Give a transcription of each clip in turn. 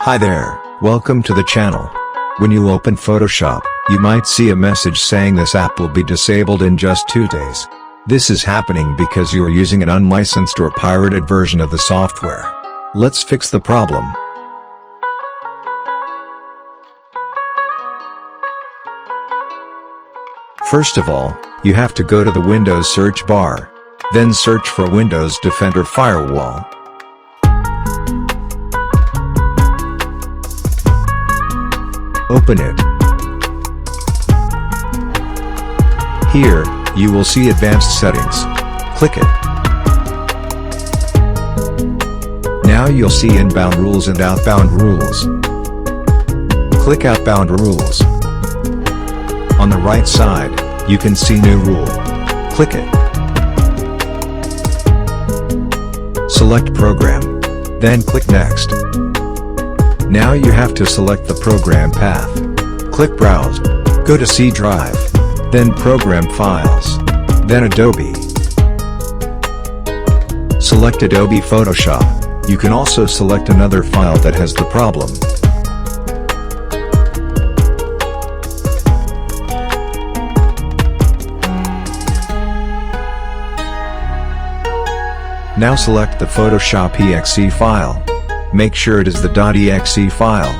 Hi there, welcome to the channel. When you open Photoshop, you might see a message saying this app will be disabled in just 2 days. This is happening because you are using an unlicensed or pirated version of the software. Let's fix the problem. First of all, you have to go to the Windows search bar. Then search for Windows Defender Firewall. Open it. Here, you will see Advanced Settings. Click it. Now you'll see Inbound Rules and Outbound Rules. Click Outbound Rules. On the right side, you can see New Rule. Click it. Select Program. Then click Next. Now you have to select the program path. Click Browse. Go to C Drive. Then Program Files. Then Adobe. Select Adobe Photoshop. You can also select another file that has the problem. Now select the Photoshop.exe file. Make sure it is the .exe file.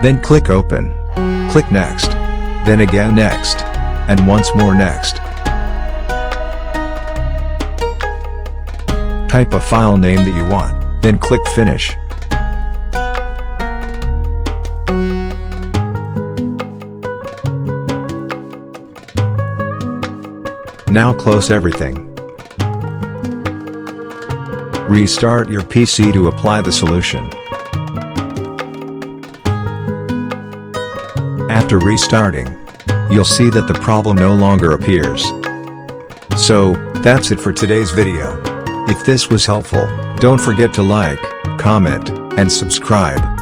Then click Open. Click Next. Then again Next. And once more Next. Type a file name that you want, then click Finish. Now close everything. Restart your PC to apply the solution. After restarting, you'll see that the problem no longer appears. So, that's it for today's video. If this was helpful, don't forget to like, comment, and subscribe.